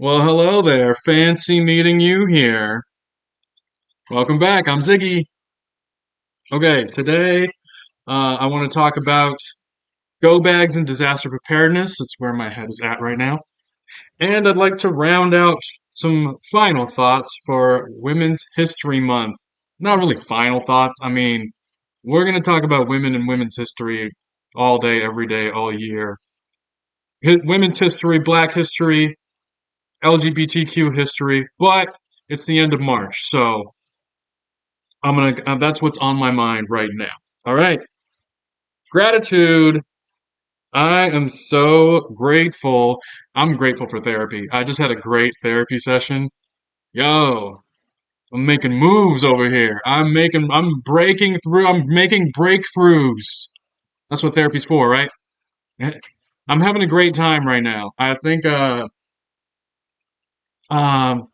Well, hello there. Fancy meeting you here. Welcome back. I'm Ziggy. Okay, today I want to talk about go bags and disaster preparedness. That's where my head is at right now. And I'd like to round out some final thoughts for Women's History Month. Not really final thoughts. I mean, we're going to talk about women and women's history all day, every day, all year. Women's history, black history, LGBTQ history, but it's the end of March, so that's what's on my mind right now. All right. Gratitude. I am so grateful. I'm grateful for therapy. I just had a great therapy session. Yo, I'm making moves over here. I'm breaking through. I'm making breakthroughs. That's what therapy's for, right? I'm having a great time right now. I think,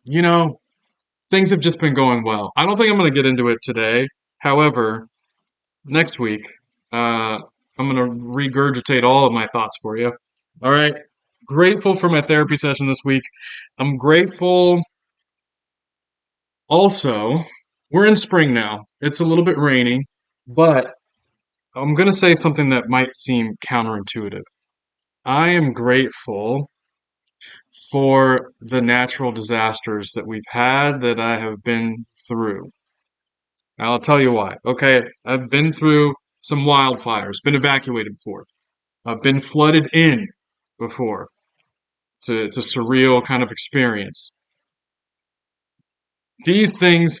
you know, things have just been going well. I don't think I'm going to get into it today. However, next week, uh, I'm going to regurgitate all of my thoughts for you. All right. Grateful for my therapy session this week. I'm grateful also. We're in spring now. It's a little bit rainy, but I'm going to say something that might seem counterintuitive. I am grateful for the natural disasters that we've had that I have been through. I'll tell you why. Okay, I've been through some wildfires, been evacuated before. I've been flooded in before. It's a surreal kind of experience. These things,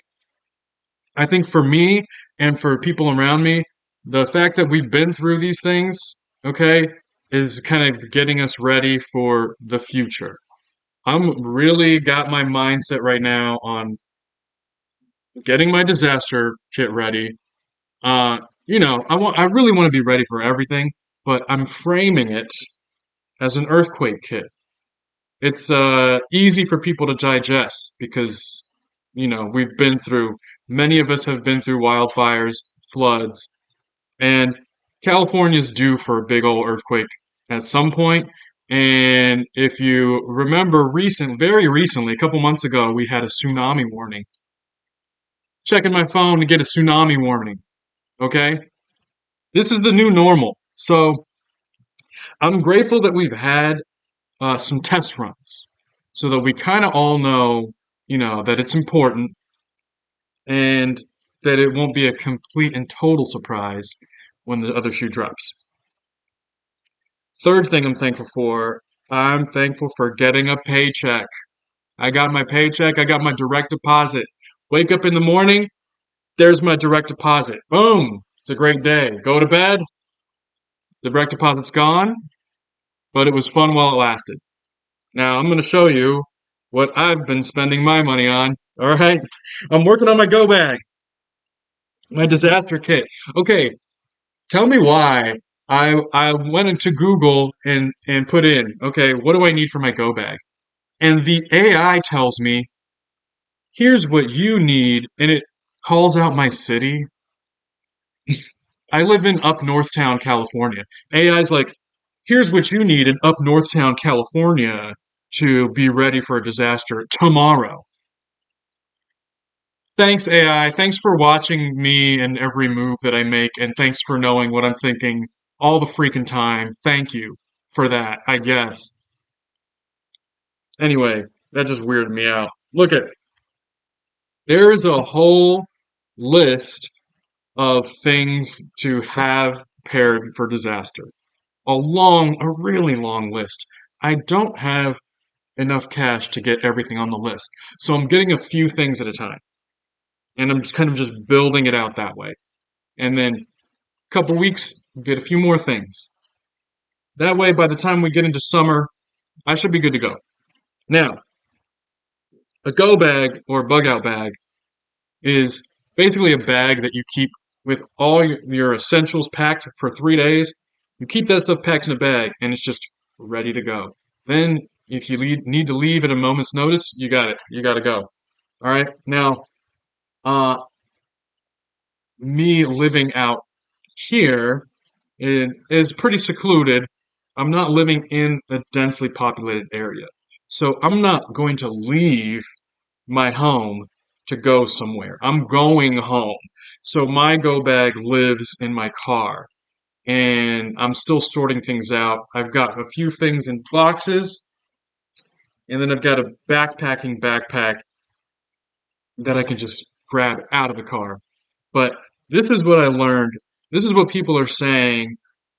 I think for me and for people around me, the fact that we've been through these things, okay, is kind of getting us ready for the future. I'm really got my mindset right now on getting my disaster kit ready. I really want to be ready for everything, but I'm framing it as an earthquake kit. It's easy for people to digest because we've been through many of us have been through wildfires, floods, and California's due for a big old earthquake at some point. And if you remember very recently, a couple months ago, we had a tsunami warning. Checking my phone to get a tsunami warning. Okay? This is the new normal. So I'm grateful that we've had some test runs so that we kind of all know, that it's important and that it won't be a complete and total surprise when the other shoe drops. Third thing I'm thankful for getting a paycheck. I got my paycheck, I got my direct deposit. Wake up in the morning, there's my direct deposit. Boom! It's a great day. Go to bed, the direct deposit's gone, but it was fun while it lasted. Now I'm going to show you what I've been spending my money on. All right. I'm working on my go bag, my disaster kit. Okay. Tell me why I went into Google and put in, okay, what do I need for my go bag? And the AI tells me, here's what you need. And it calls out my city. I live in Up Northtown, California. AI's like, here's what you need in Up Northtown, California to be ready for a disaster tomorrow. Thanks, AI. Thanks for watching me and every move that I make, and thanks for knowing what I'm thinking all the freaking time. Thank you for that, I guess. Anyway, that just weirded me out. Look at there is a whole list of things to have prepared for disaster. A really long list. I don't have enough cash to get everything on the list, so I'm getting a few things at a time, and I'm just kind of just building it out that way. And then couple weeks, get a few more things. That way, by the time we get into summer, I should be good to go. Now, a go bag or bug out bag is basically a bag that you keep with all your essentials packed for 3 days. You keep that stuff packed in a bag and it's just ready to go. Then, if you need to leave at a moment's notice, you got it. You got to go. All right. Now, uh, me living out here is pretty secluded. I'm not living in a densely populated area. So I'm not going to leave my home to go somewhere. I'm going home. So my go bag lives in my car and I'm still sorting things out. I've got a few things in boxes and then I've got a backpacking backpack that I can just grab out of the car. But this is what I learned. This is what people are saying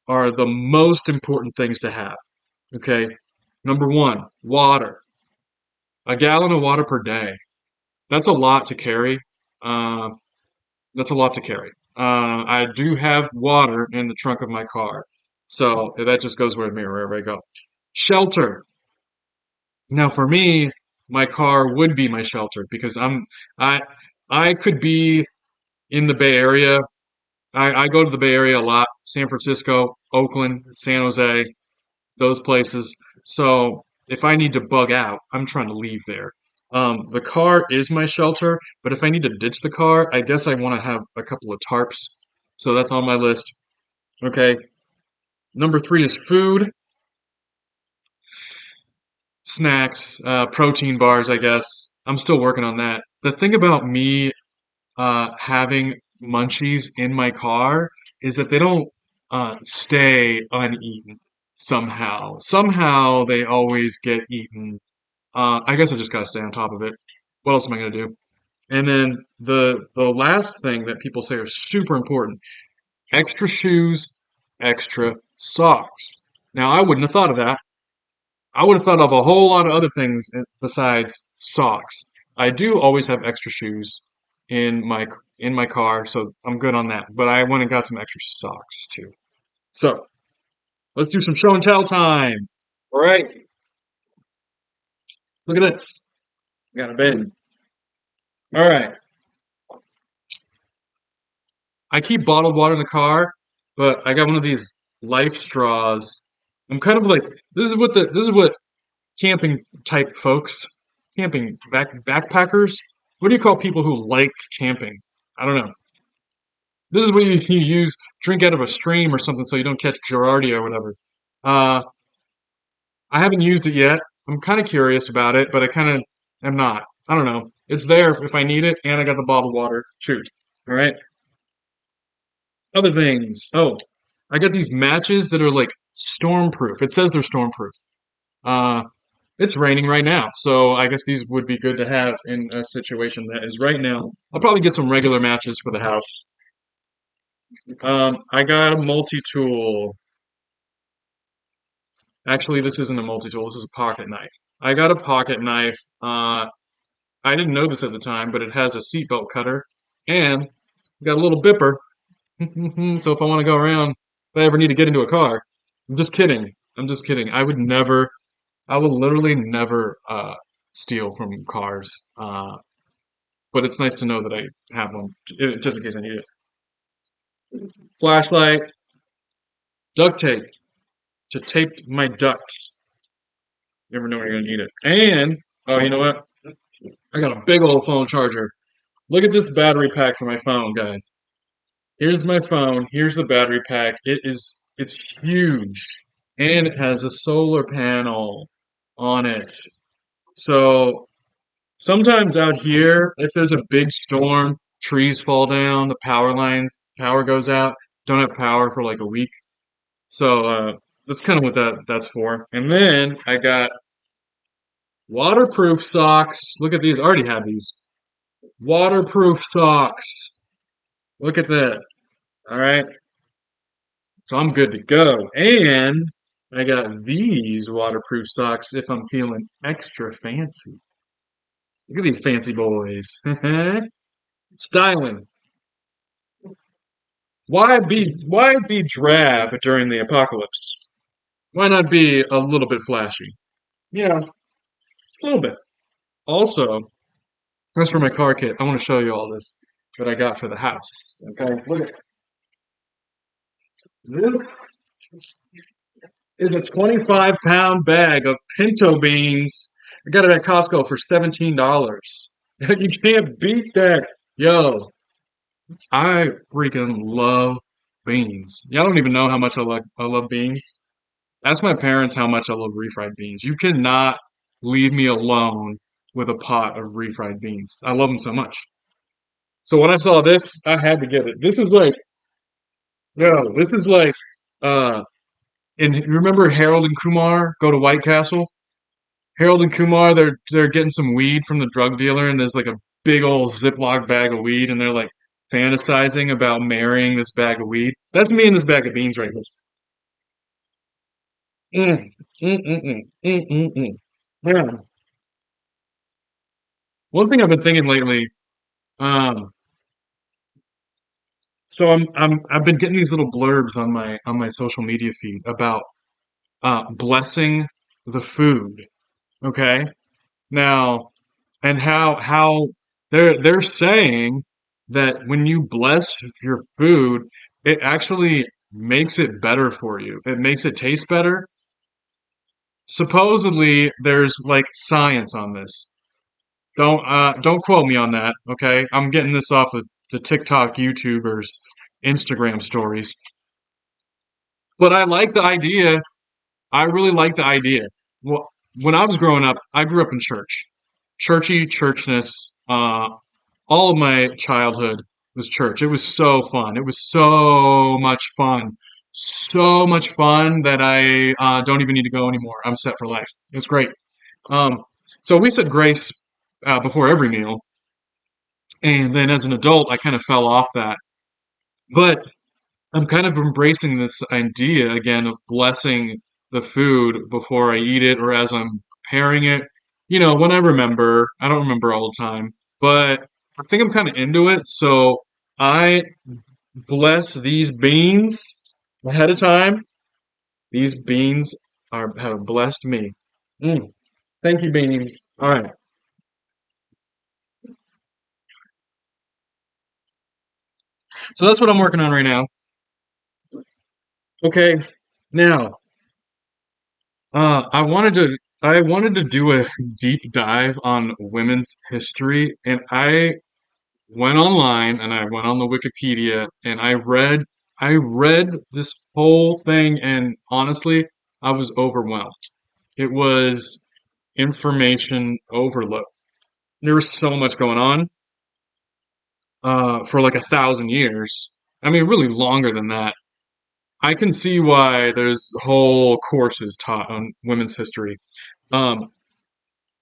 are the most important things to have. Okay. Number one, water. A gallon of water per day. That's a lot to carry. Uh, that's a lot to carry. I do have water in the trunk of my car. So that just goes with me wherever I go. Shelter. Now for me, my car would be my shelter because I I could be in the Bay Area. I go to the Bay Area a lot. San Francisco, Oakland, San Jose, those places. So if I need to bug out, I'm trying to leave there. The car is my shelter, but if I need to ditch the car, I guess I want to have a couple of tarps. So that's on my list. Okay. Number three is food, snacks, protein bars, I guess. I'm still working on that. The thing about me having munchies in my car is that they don't stay uneaten somehow. Somehow they always get eaten. I guess I just gotta stay on top of it. What else am I gonna do? And then the last thing that people say are super important: extra shoes, extra socks. Now I wouldn't have thought of that. I would have thought of a whole lot of other things besides socks. I do always have extra shoes in my car, so I'm good on that. But I went and got some extra socks too. So let's do some show and tell time. All right, look at this. I got a bed. All right. I keep bottled water in the car, but I got one of these life straws. I'm kind of like this is what camping type folks, camping backpackers. What do you call people who like camping? I don't know. This is what you use, drink out of a stream or something so you don't catch Girardia or whatever. Uh, I haven't used it yet. I'm kind of curious about it, but I kind of am not. I don't know. It's there if I need it, and I got the bottled water too. All right. Other things. Oh, I got these matches that are like stormproof. It says they're stormproof. Uh, it's raining right now, so I guess these would be good to have in a situation that is right now. I'll probably get some regular matches for the house. I got a multi-tool. Actually, this isn't a multi-tool. This is a pocket knife. I got a pocket knife. I didn't know this at the time, but it has a seatbelt cutter and got a little bipper. So if I want to go around, if I ever need to get into a car, I'm just kidding. I'm just kidding. I will literally never steal from cars. But it's nice to know that I have one, just in case I need it. Flashlight, duct tape to tape my ducts. You never know when you're gonna need it. And oh, you know what? I got a big old phone charger. Look at this battery pack for my phone, guys. Here's my phone. Here's the battery pack. It's huge. And it has a solar panel on it. So sometimes out here, if there's a big storm, trees fall down, the power lines, power goes out, don't have power for like a week. So that's kind of what that's for. And then I got waterproof socks. Look at these. I already have these. Waterproof socks. Look at that. All right. So I'm good to go. And I got these waterproof socks if I'm feeling extra fancy. Look at these fancy boys. Styling. Why be drab during the apocalypse? Why not be a little bit flashy? Yeah, a little bit. Also, as for my car kit, I want to show you all this that I got for the house. Okay, look at this is a 25-pound bag of pinto beans. I got it at Costco for $17. You can't beat that. Yo, I freaking love beans. Y'all don't even know how much I love beans. Ask my parents how much I love refried beans. You cannot. leave me alone with a pot of refried beans. I love them so much. So when I saw this, I had to get it. This is like, yo, this is like, uh, and you remember Harold and Kumar go to White Castle? Harold and Kumar, they're getting some weed from the drug dealer, and there's like a big old Ziploc bag of weed, and they're like fantasizing about marrying this bag of weed. That's me and this bag of beans right here. Mm, mm, mm, mm, mm, mm, mm. Man, one thing I've been thinking lately, um, so I've been getting these little blurbs on my social media feed about blessing the food. Okay, now and how they're saying that when you bless your food, it actually makes it better for you. It makes it taste better. Supposedly, there's like science on this. Don't quote me on that, okay? I'm getting this off the TikTok YouTubers, Instagram stories. But I like the idea. I really like the idea. Well, when I was growing up, I grew up in church. Churchy churchness. All of my childhood was church. It was so fun. It was so much fun. So much fun that I don't even need to go anymore. I'm set for life. It's great. Um, so we said grace before every meal, and then as an adult, I kind of fell off that. But I'm kind of embracing this idea again of blessing the food before I eat it or as I'm preparing it. You know, when I remember, I don't remember all the time, but I think I'm kind of into it. So I bless these beans ahead of time. These beans have blessed me. Mm, thank you, beans. All right. So that's what I'm working on right now. Okay. Now, I wanted to do a deep dive on women's history, and I went online and I went on the Wikipedia and I read this whole thing, and honestly, I was overwhelmed. It was information overload. There was so much going on for like 1,000 years. I mean, really longer than that. I can see why there's whole courses taught on women's history. Um,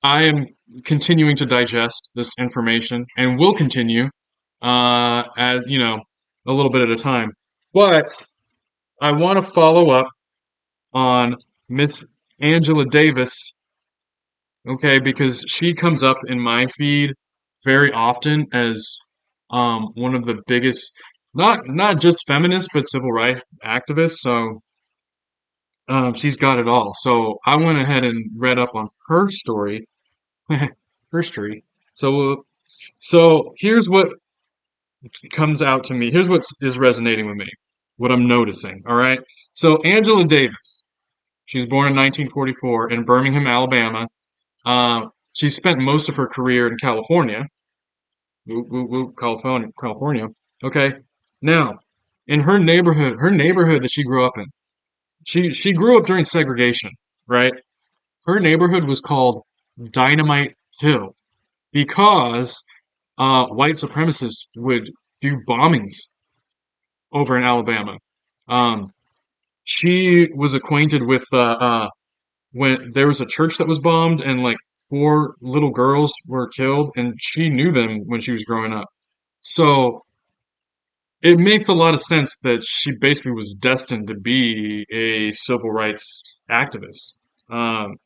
I am continuing to digest this information and will continue as you know a little bit at a time. But I want to follow up on Miss Angela Davis, okay, because she comes up in my feed very often as one of the biggest, not just feminists but civil rights activists. So she's got it all. So I went ahead and read up on her story, her story. So so here's what comes out to me. Here's what is resonating with me, what I'm noticing. All right. So Angela Davis, she was born in 1944 in Birmingham, Alabama. She spent most of her career in California. Whoop, whoop, whoop, California, California. Okay. Now, in her neighborhood that she grew up in, she grew up during segregation, right? Her neighborhood was called Dynamite Hill because white supremacists would do bombings over in Alabama. Um, she was acquainted with when there was a church that was bombed and like four little girls were killed, and she knew them when she was growing up. So it makes a lot of sense that she basically was destined to be a civil rights activist. Um,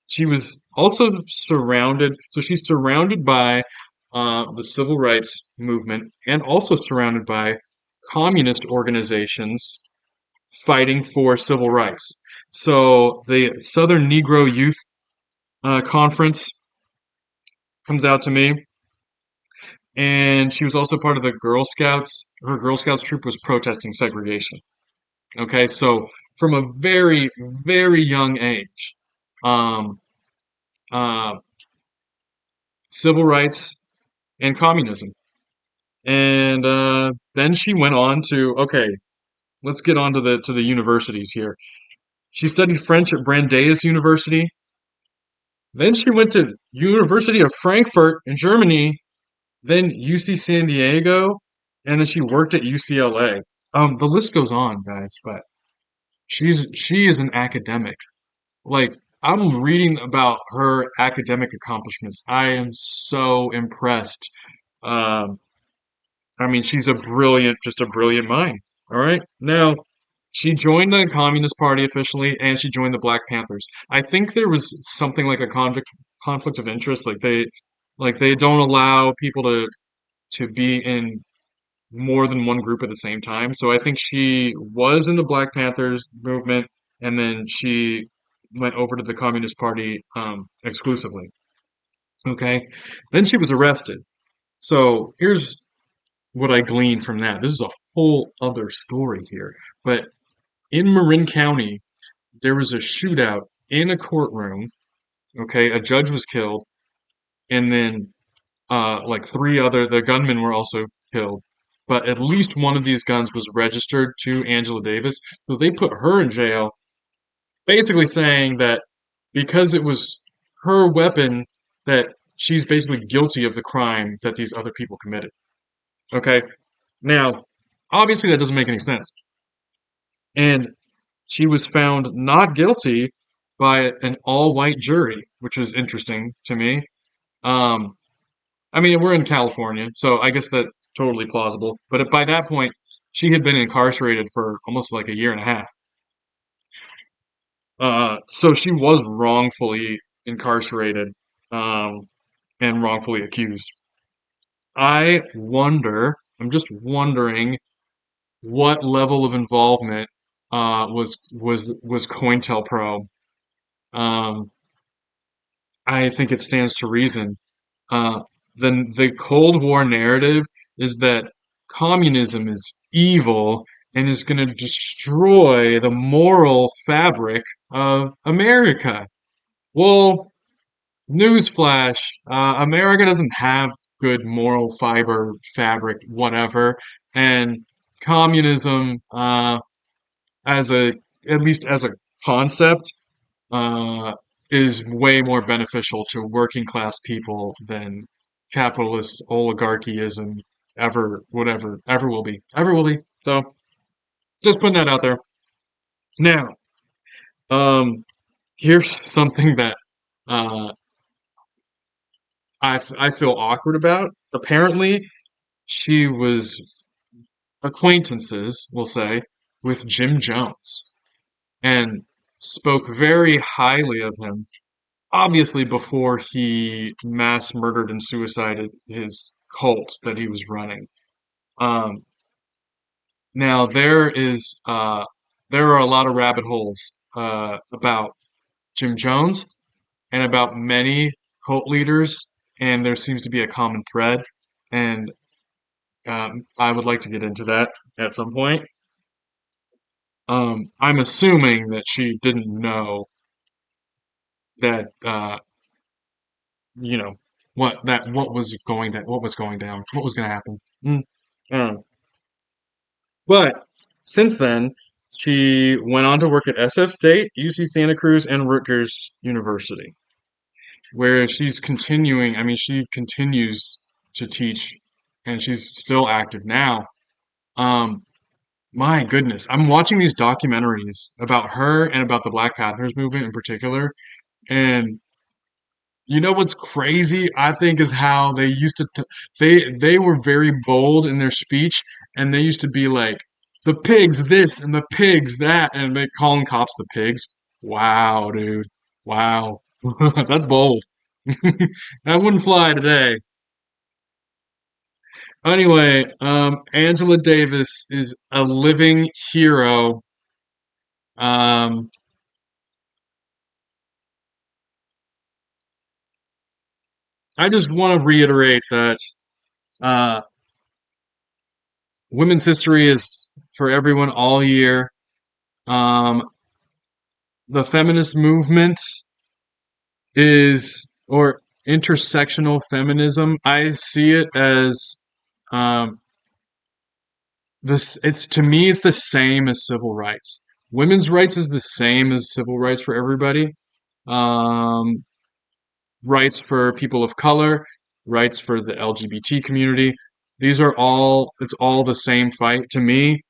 she was also surrounded, so she's surrounded by the civil rights movement and also surrounded by communist organizations fighting for civil rights. So the Southern Negro Youth Conference comes out to me, and she was also part of the Girl Scouts. Her Girl Scouts troop was protesting segregation. Okay, so from a very, very young age, um, uh, civil rights and communism. And then she went on to, okay, let's get on to the universities here. She studied French at Brandeis University. Then she went to University of Frankfurt in Germany, then UC San Diego, and then she worked at UCLA. The list goes on, guys, but she is an academic. Like, I'm reading about her academic accomplishments. I am so impressed. Um, I mean, she's a brilliant, just a brilliant mind. All right. Now, she joined the Communist Party officially, and she joined the Black Panthers. I think there was something like a conflict of interest. Like they don't allow people to be in more than one group at the same time. So I think she was in the Black Panthers movement, and then she went over to the Communist Party exclusively. Okay. Then she was arrested. So here's what I gleaned from that. This is a whole other story here. But in Marin County, there was a shootout in a courtroom. Okay, a judge was killed, and then like the gunmen were also killed. But at least one of these guns was registered to Angela Davis, so they put her in jail, basically saying that because it was her weapon, that she's basically guilty of the crime that these other people committed. Okay, now obviously that doesn't make any sense, and she was found not guilty by an all-white jury, which is interesting to me. Um, I mean, we're in California, so I guess that's totally plausible. But by that point, she had been incarcerated for almost like a year and a half. So she was wrongfully incarcerated, um, and wrongfully accused. I'm just wondering what level of involvement was COINTELPRO. Um, I think it stands to reason. Uh, the Cold War narrative is that communism is evil and is going to destroy the moral fabric of America. Well, newsflash, America doesn't have good moral fiber, fabric, whatever, and communism, as a at least as a concept, uh, is way more beneficial to working class people than capitalist oligarchyism ever will be. So just putting that out there. Now, um, here's something that uh, I feel awkward about. Apparently, she was acquaintances, we'll say, with Jim Jones and spoke very highly of him, obviously before he mass murdered and suicided his cult that he was running. Um, now there are a lot of rabbit holes about Jim Jones and about many cult leaders, and there seems to be a common thread, and I would like to get into that at some point. I'm assuming that she didn't know that you know what was going down, what was going to happen. Um, but since then, she went on to work at SF State, UC Santa Cruz, and Rutgers University, where she's continuing. I mean, she continues to teach, and she's still active now. Um, my goodness, I'm watching these documentaries about her and about the Black Panthers movement in particular, and you know what's crazy, I think, is how they used to they were very bold in their speech, and they used to be like, the pigs this and the pigs that, and they calling cops the pigs. Wow, dude. Wow. That's bold. That wouldn't fly today. Anyway, Angela Davis is a living hero. Um, I just want to reiterate that uh, women's history is for everyone all year. Um, the feminist movement or intersectional feminism, I see it as um, it's to me, it's the same as civil rights. Women's rights is the same as civil rights for everybody. Um, rights for people of color, rights for the LGBT community. It's all the same fight to me.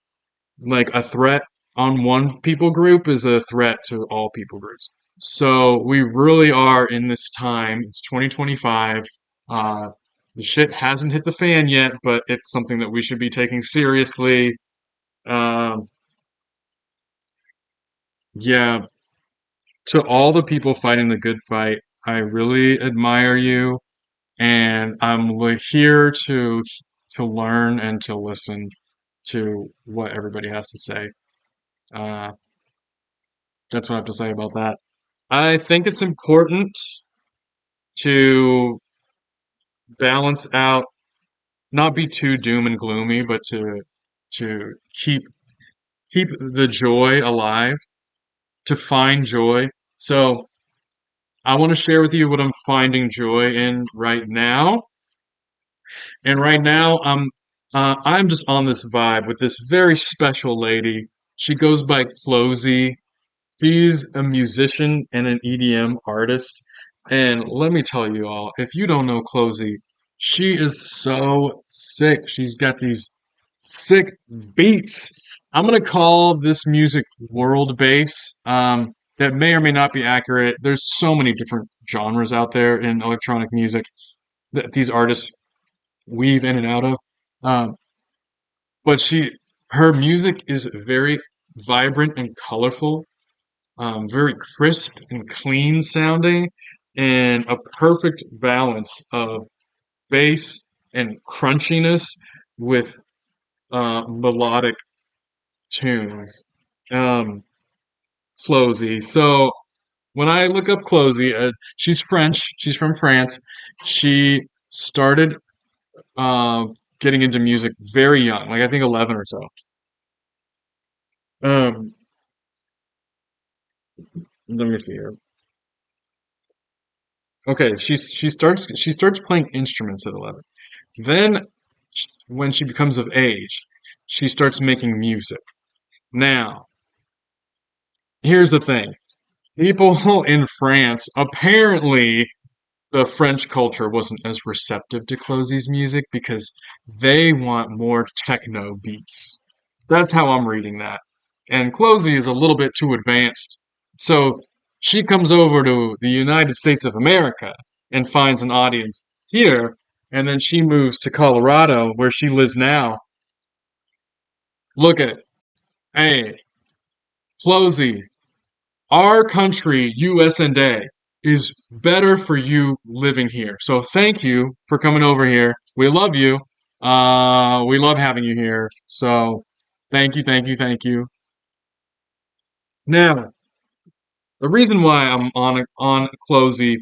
Like a threat on one people group is a threat to all people groups. So we really are in this time. It's 2025. Uh, the shit hasn't hit the fan yet, but it's something that we should be taking seriously. Um, yeah, to all the people fighting the good fight, I really admire you, and here to learn and to listen to what everybody has to say. Uh, that's what I have to say about that. I think it's important to balance out, not be too doom and gloomy, but to keep the joy alive, to find joy. So I want to share with you what I'm finding joy in right now. And right now, I'm just on this vibe with this very special lady. She goes by Closey. She's a musician and an EDM artist. And let me tell you all, if you don't know Closey, she is so sick. She's got these sick beats. I'm gonna call this music world bass. That may or may not be accurate. There's so many different genres out there in electronic music that these artists weave in and out of. Um, but her music is very vibrant and colorful, very crisp and clean sounding, and a perfect balance of bass and crunchiness with melodic tunes. Um, Closey. So when I look up Closey, she's French. She's from France. She started uh, getting into music very young, like I think 11 or so. Um, Let me see here. Okay, she starts playing instruments at 11. Then, when she becomes of age, she starts making music. Now, here's the thing. People in France, apparently, the French culture wasn't as receptive to Closey's music because they want more techno beats. That's how I'm reading that. And Closey is a little bit too advanced. So she comes over to the United States of America and finds an audience here, and then she moves to Colorado where she lives now. Look at it. Hey, Closey, our country, US and A, is better for you living here. So thank you for coming over here. We love you. We love having you here. So thank you, thank you, thank you. Now, the reason why I'm on a Closey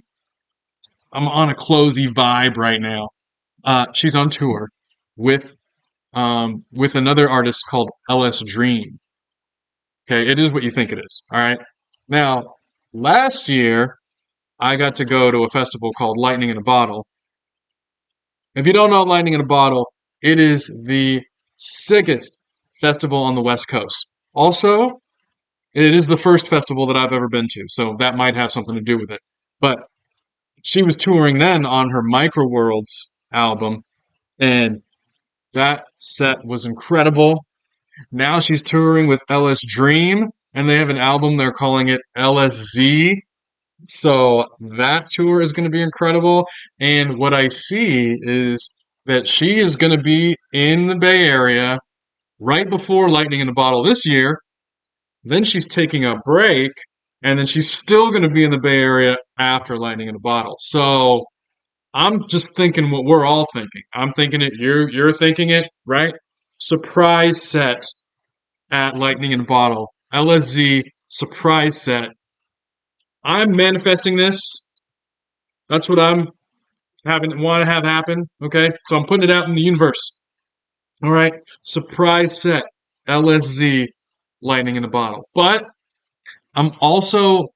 vibe right now. She's on tour with with another artist called LS Dream. Okay, it is what you think it is. All right. Now, last year I got to go to a festival called Lightning in a Bottle. If you don't know Lightning in a Bottle, it is the sickest festival on the West Coast. Also, it is the first festival that I've ever been to, so that might have something to do with it. But she was touring then on her Micro Worlds album, and that set was incredible. Now she's touring with LS Dream, and they have an album, they're calling it LSZ. So that tour is going to be incredible. And what I see is that she is going to be in the Bay Area right before Lightning in a Bottle this year. Then she's taking a break, and then she's still going to be in the Bay Area after Lightning in a Bottle. So I'm just thinking what we're all thinking. I'm thinking it. You're thinking it, right? Surprise set at Lightning in a Bottle. LSZ surprise set. I'm manifesting this. That's what I'm having want to have happen. Okay, so I'm putting it out in the universe. All right, surprise set. LSZ Lightning in a Bottle. But I'm also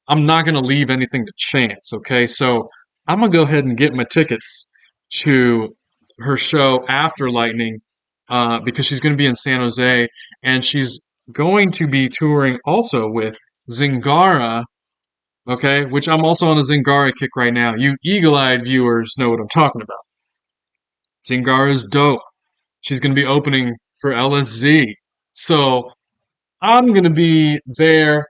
I'm not going to leave anything to chance, okay? So I'm going to go ahead and get my tickets to her show after Lightning because she's going to be in San Jose and she's going to be touring also with Zingara Okay, which I'm also on a Zingara kick right now. You eagle-eyed viewers know what I'm talking about. Zingara's dope. She's going to be opening for LSZ. So I'm going to be there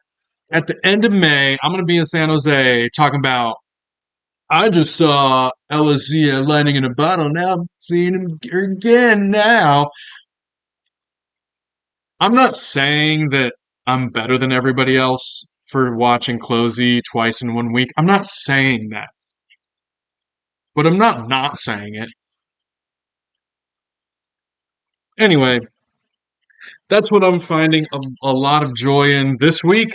at the end of May. I'm going to be in San Jose talking about, I just saw LSZ at Lightning in a Bottle. Now I'm seeing him again now. I'm not saying that I'm better than everybody else for watching Closey twice in 1 week. I'm not saying that, but I'm not saying it. Anyway, that's what I'm finding a lot of joy in this week.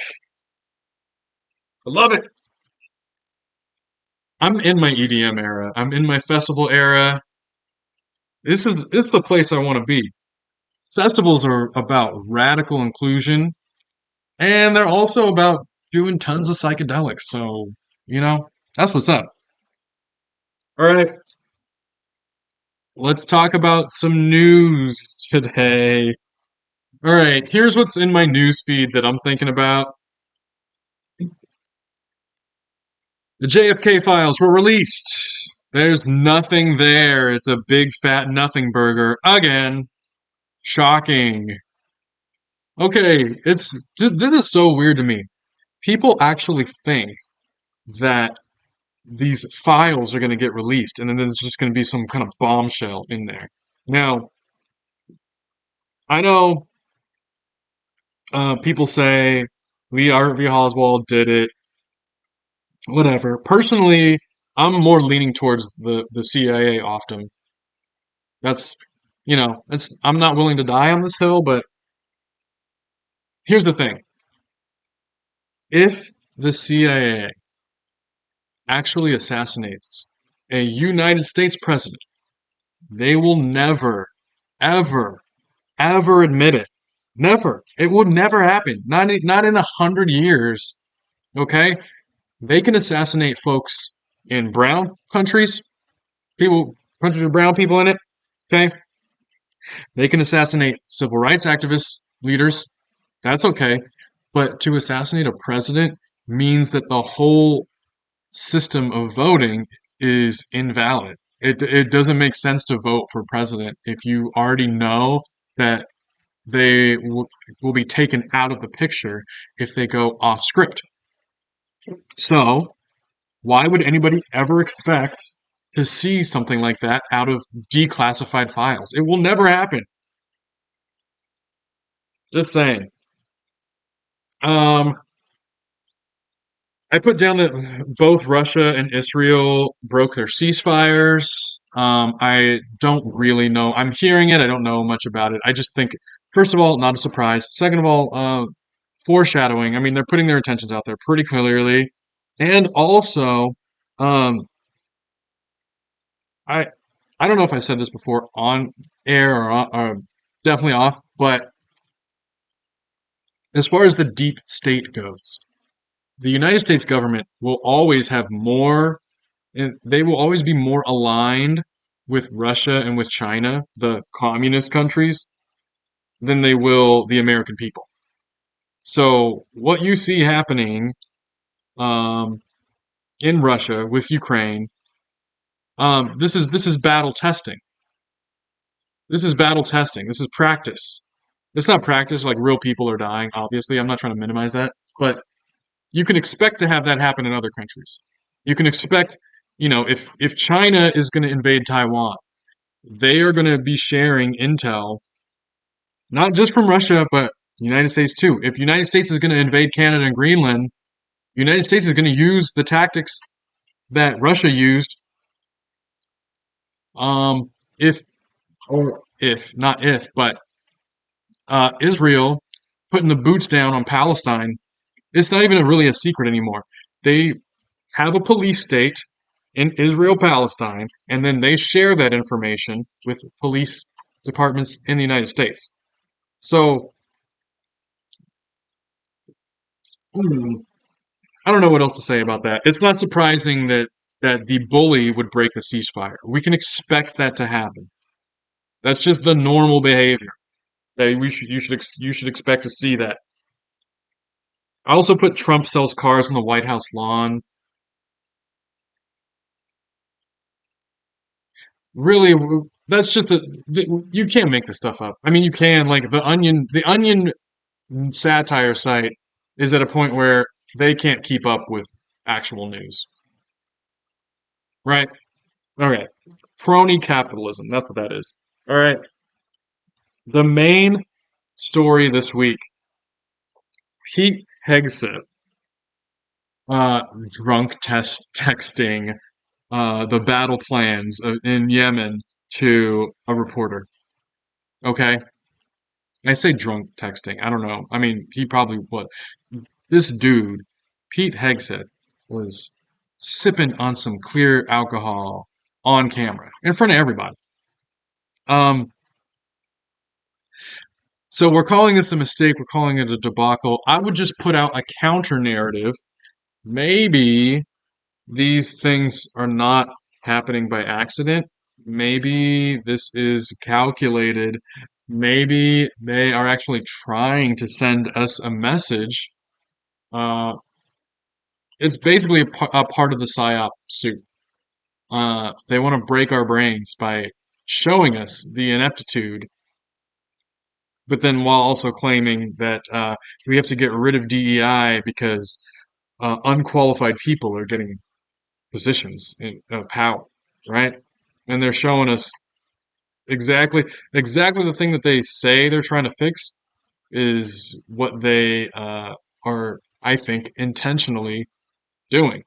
I love it. I'm in my EDM era. I'm in my festival era. This is the place I want to be. Festivals are about radical inclusion, and they're also about doing tons of psychedelics. So, that's what's up. All right, let's talk about some news today. All right, here's what's in my news feed that I'm thinking about. The JFK files were released. There's nothing there. It's a big fat nothing burger again. Shocking. Okay, this is so weird to me. People actually think that these files are going to get released, and then there's just going to be some kind of bombshell in there. Now, I know people say Lee Harvey Oswald did it, whatever. Personally, I'm more leaning towards the CIA often. That's, I'm not willing to die on this hill, but here's the thing. If the CIA actually assassinates a United States president, they will never, ever, ever admit it. Never. It would never happen. Not in 100 years. Okay? They can assassinate folks in brown countries, countries with brown people in it. Okay? They can assassinate civil rights activists, leaders. That's okay. But to assassinate a president means that the whole system of voting is invalid. It doesn't make sense to vote for president if you already know that will be taken out of the picture if they go off script. So, why would anybody ever expect to see something like that out of declassified files? It will never happen. Just saying. Um, I put down that both Russia and Israel broke their ceasefires. I don't really know. I'm hearing it. I don't know much about it. I just think, first of all, not a surprise. Second of all, foreshadowing. I mean, they're putting their intentions out there pretty clearly. And also, um, I I don't know if I said this before on air or definitely off, but as far as the deep state goes, the United States government will always have more, and they will always be more aligned with Russia and with China, the communist countries, than they will the American people. So what you see happening um, in Russia with Ukraine, this is battle testing. This is battle testing. This is practice. It's not practice like real people are dying. Obviously, I'm not trying to minimize that, but you can expect to have that happen in other countries. You can expect, if China is going to invade Taiwan, they are going to be sharing intel, not just from Russia, but the United States too. If the United States is going to invade Canada and Greenland, the United States is going to use the tactics that Russia used. Um, if or if not if, but Israel putting the boots down on Palestine, it's not even really a secret anymore. They have a police state in Israel, Palestine, and then they share that information with police departments in the United States. So, hmm, I don't know what else to say about that. It's not surprising that the bully would break the ceasefire. We can expect that to happen. That's just the normal behavior that you should expect to see that. I also put Trump sells cars on the White House lawn. Really, that's just a you can't make this stuff up. I mean, you can like the Onion satire site is at a point where they can't keep up with actual news, right? Okay, crony capitalism. That's what that is. All right. The main story this week: Pete Hegseth, uh, drunk texting the battle plans in Yemen to a reporter. Okay, I say drunk texting. I don't know. I mean, he probably was. This dude, Pete Hegseth, was sipping on some clear alcohol on camera in front of everybody. Um, so we're calling this a mistake. We're calling it a debacle. I would just put out a counter narrative. Maybe these things are not happening by accident. Maybe this is calculated. Maybe they are actually trying to send us a message. Uh, it's basically a part of the PSYOP suit. They want to break our brains by showing us the ineptitude, but then while also claiming that we have to get rid of DEI because unqualified people are getting positions in power, right? And they're showing us exactly exactly the thing that they say they're trying to fix is what they are, I think, intentionally doing.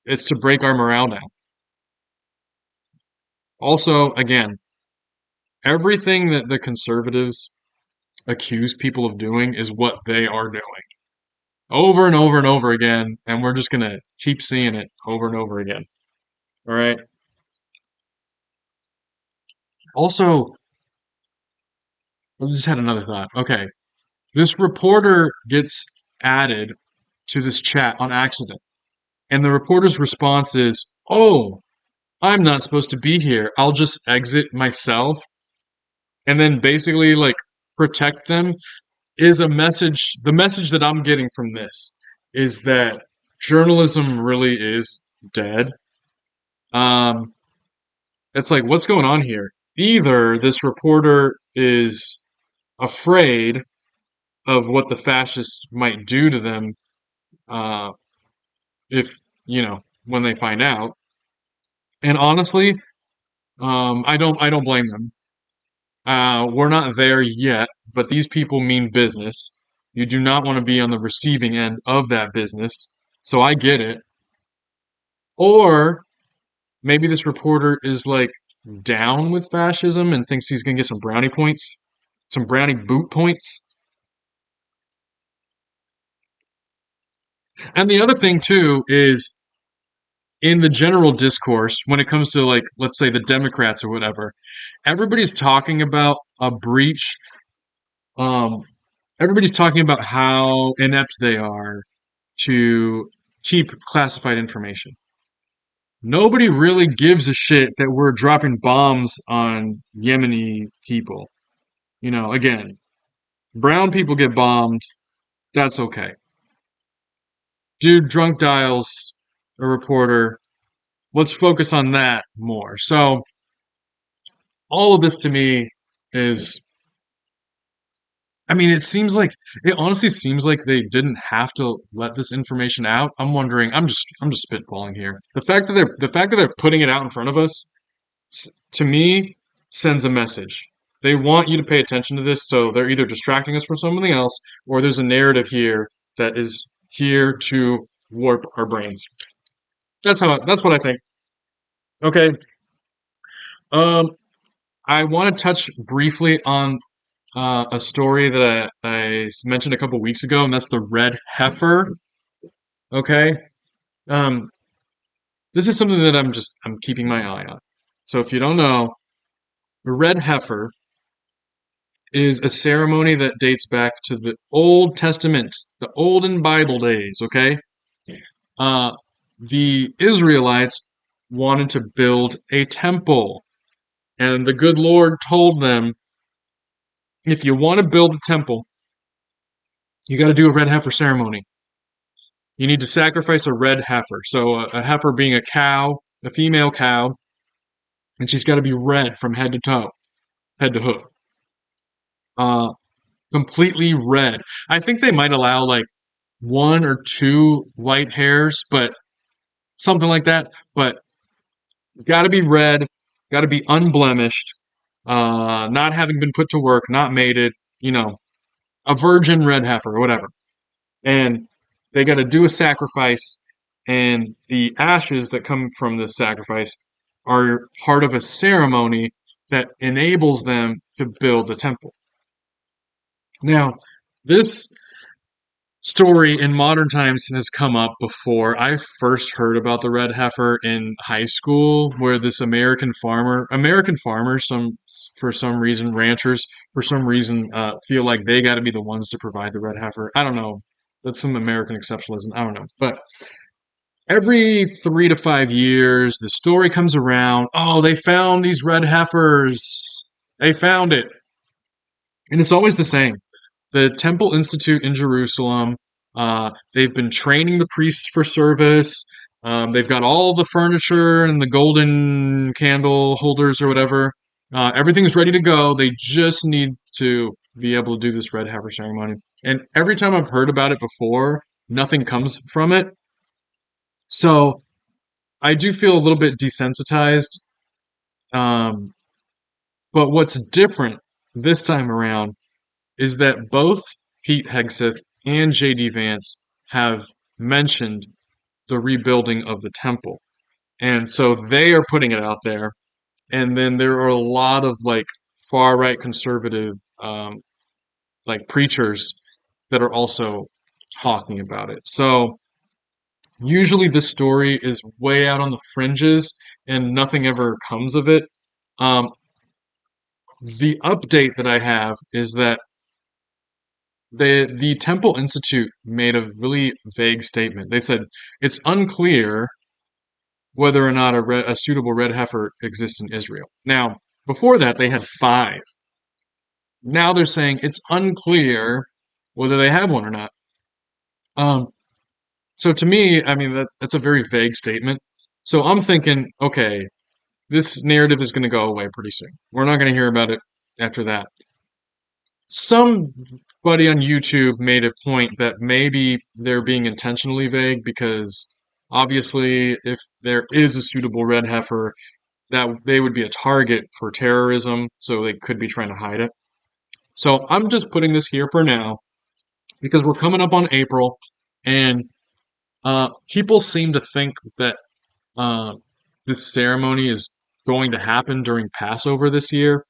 It's to break our morale down. Also, again, everything that the conservatives accuse people of doing is what they are doing over and over and over again, and we're just gonna keep seeing it over and over again. All right. Also, I just had another thought. Okay, this reporter gets added to this chat on accident, and the reporter's response is, "Oh, I'm not supposed to be here. I'll just exit myself," and then basically like protect them is a message. The message that I'm getting from this is that journalism really is dead. Um, it's like, what's going on here? Either this reporter is afraid of what the fascists might do to them uh, if, when they find out. And honestly, I don't blame them. We're not there yet, but these people mean business. You do not want to be on the receiving end of that business. So I get it. Or maybe this reporter is like down with fascism and thinks he's going to get some brownie points, some brownie boot points. And the other thing too is in the general discourse, when it comes to like, let's say the Democrats or whatever, everybody's talking about a breach. Um, everybody's talking about how inept they are to keep classified information. Nobody really gives a shit that we're dropping bombs on Yemeni people. Again, brown people get bombed. That's okay. Dude, drunk dials a reporter. Let's focus on that more. So, all of this to me is, I mean, it honestly seems like they didn't have to let this information out. I'm wondering, I'm just spitballing here. The fact that they're putting it out in front of us, to me, sends a message. They want you to pay attention to this, so they're either distracting us from something else, or there's a narrative here that is here to warp our brains. That's what I think. Okay. Um, I want to touch briefly on a story that I mentioned a couple weeks ago, and that's the red heifer. Okay. Um, this is something that I'm keeping my eye on. So if you don't know, the red heifer is a ceremony that dates back to the Old Testament, the olden Bible days, okay? Uh, the Israelites wanted to build a temple, and the good Lord told them, if you want to build a temple, you got to do a red heifer ceremony. you need to sacrifice a red heifer. So a heifer being a cow, a female cow, and she's got to be red from head to toe, head to hoof. Uh, Completely red. I think they might allow like one or two white hairs, but something like that. But got to be red, got to be unblemished, not having been put to work, not mated, you know, a virgin red heifer or whatever. And they got to do a sacrifice, and the ashes that come from this sacrifice are part of a ceremony that enables them to build the temple. Now, this story in modern times has come up before. I first heard about the red heifer in high school, where this American farmers, for some reason, ranchers for some reason feel like they got to be the ones to provide the red heifer. I don't know. That's some American exceptionalism. I don't know, but every 3 to 5 years, the story comes around. Oh, they found these red heifers. They found it, and it's always the same. The Temple Institute in Jerusalem. They've been training the priests for service. They've got all the furniture and the golden candle holders or whatever. Everything's ready to go. They just need to be able to do this red heifer ceremony. And every time I've heard about it before, nothing comes from it. So I do feel a little bit desensitized. Um, but what's different this time around is that both Pete Hegseth and J.D. Vance have mentioned the rebuilding of the temple. And so they are putting it out there. And then there are a lot of like far right conservative like preachers that are also talking about it. So usually this story is way out on the fringes and nothing ever comes of it. Um, the update that I have is that the Temple Institute made a really vague statement. They said it's unclear whether or not a suitable red heifer exists in Israel. Now, before that, they had five. Now they're saying it's unclear whether they have one or not. Um, so to me, I mean that's a very vague statement. So I'm thinking, okay, this narrative is going to go away pretty soon. We're not going to hear about it after that. Somebody on YouTube made a point that maybe they're being intentionally vague because obviously, if there is a suitable red heifer, that they would be a target for terrorism, so they could be trying to hide it. So I'm just putting this here for now because we're coming up on April, and people seem to think that uh, this ceremony is going to happen during Passover this year.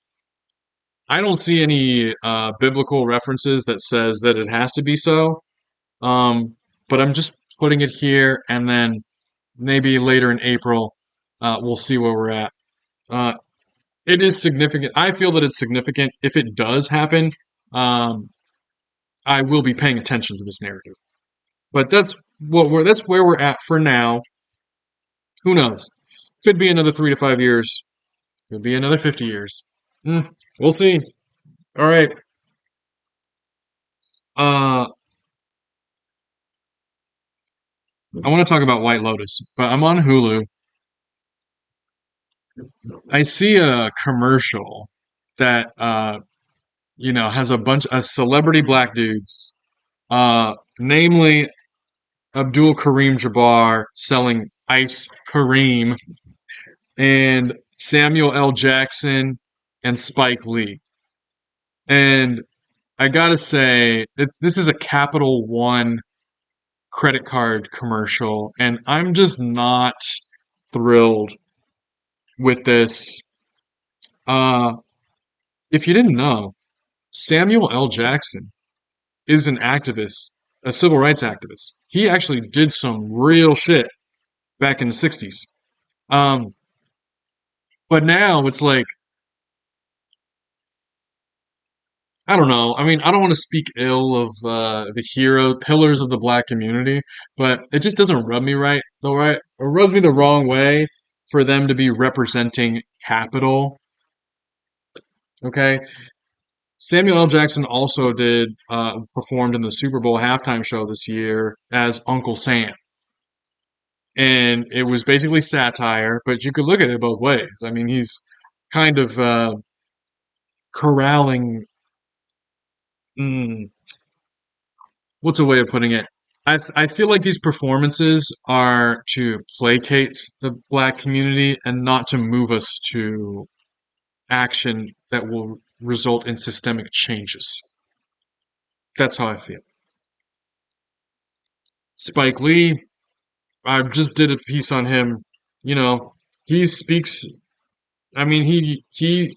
I don't see any biblical references that says that it has to be so. Um, but I'm just putting it here, and then maybe later in April, we'll see where we're at. Uh, it is significant. I feel that it's significant. If it does happen, um, I will be paying attention to this narrative. But that's where we're at for now. Who knows? Could be another 3 to 5 years. Could be another 50 years. We'll see. All right. Uh, I want to talk about White Lotus, but I'm on Hulu. I see a commercial that has a bunch of celebrity black dudes, namely Abdul Kareem Jabbar selling Ice Kareem and Samuel L. Jackson and Spike Lee. And I gotta say, this is a Capital One credit card commercial, and I'm just not thrilled with this. Uh, if you didn't know, Samuel L. Jackson is an activist, a civil rights activist. He actually did some real shit back in the 60s. Um, but now it's like, I don't know. I mean, I don't want to speak ill of the hero pillars of the black community, but it just doesn't rub me right, though, right? It rubs me the wrong way for them to be representing capital. Okay, Samuel L. Jackson also did performed in the Super Bowl halftime show this year as Uncle Sam, and it was basically satire, but you could look at it both ways. I mean, he's kind of corralling. Mm, what's a way of putting it? I feel like these performances are to placate the black community and not to move us to action that will result in systemic changes. That's how I feel. Spike Lee, I just did a piece on him. You know, he speaks. I mean, he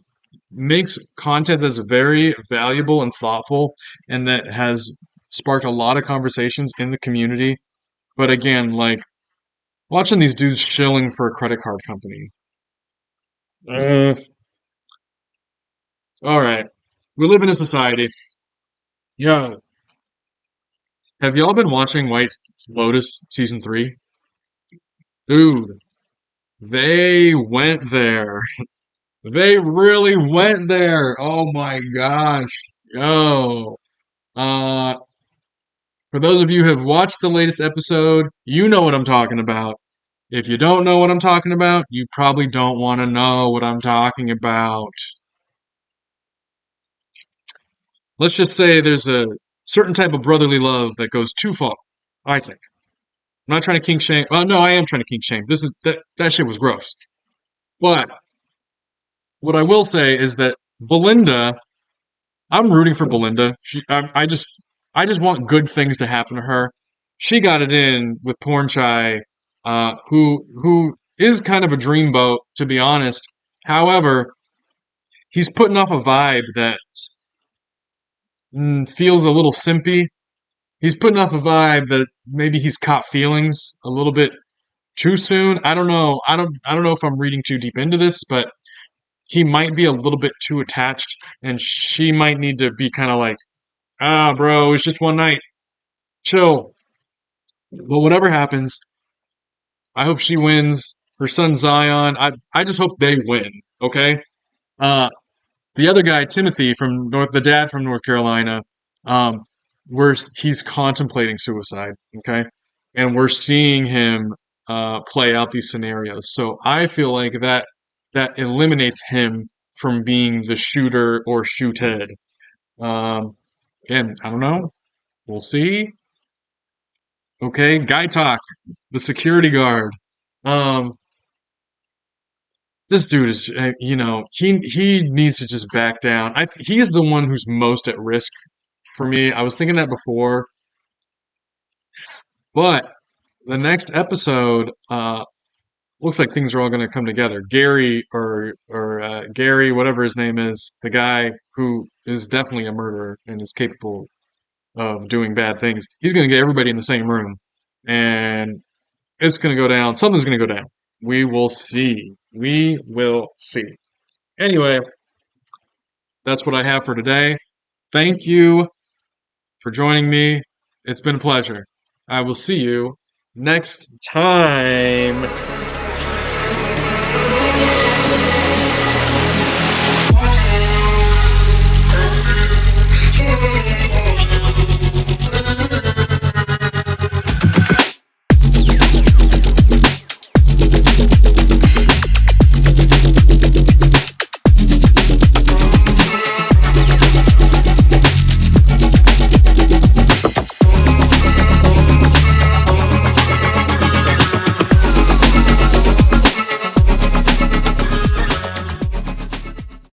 makes content that's very valuable and thoughtful, and that has sparked a lot of conversations in the community. But again, like watching these dudes shilling for a credit card company. Uh, all right, we live in a society. Yeah, have y'all been watching White Lotus season 3? Dude, they went there. They really went there. Oh my gosh. Yo. Uh, for those of you who have watched the latest episode, you know what I'm talking about. If you don't know what I'm talking about, you probably don't want to know what I'm talking about. Let's just say there's a certain type of brotherly love that goes too far, I think. I'm not trying to kink shame. Well, no, I am trying to kink shame. This is that shit was gross. But what I will say is that Belinda, I'm rooting for Belinda. I just want good things to happen to her. She got it in with Porn Chai, who is kind of a dreamboat, to be honest. However, he's putting off a vibe that feels a little simpy. He's putting off a vibe that maybe he's caught feelings a little bit too soon. I don't know. I don't know if I'm reading too deep into this, but he might be a little bit too attached, and she might need to be kind of like, ah, bro, it's just one night, chill. But whatever happens, I hope she wins. Her son Zion, I just hope they win. Okay. Uh, the other guy, Timothy from the dad from North Carolina, um, where he's contemplating suicide. Okay, and we're seeing him play out these scenarios. So I feel like that eliminates him from being the shooter or shoothead. Um, and I don't know. We'll see. Okay, guy talk. The security guard. Um, this dude is, he needs to just back down. He is the one who's most at risk for me. I was thinking that before, but the next episode looks like things are all going to come together. Gary or Gary, whatever his name is, the guy who is definitely a murderer and is capable of doing bad things. He's going to get everybody in the same room, and it's going to go down. Something's going to go down. We will see. We will see. Anyway, that's what I have for today. Thank you for joining me. It's been a pleasure. I will see you next time.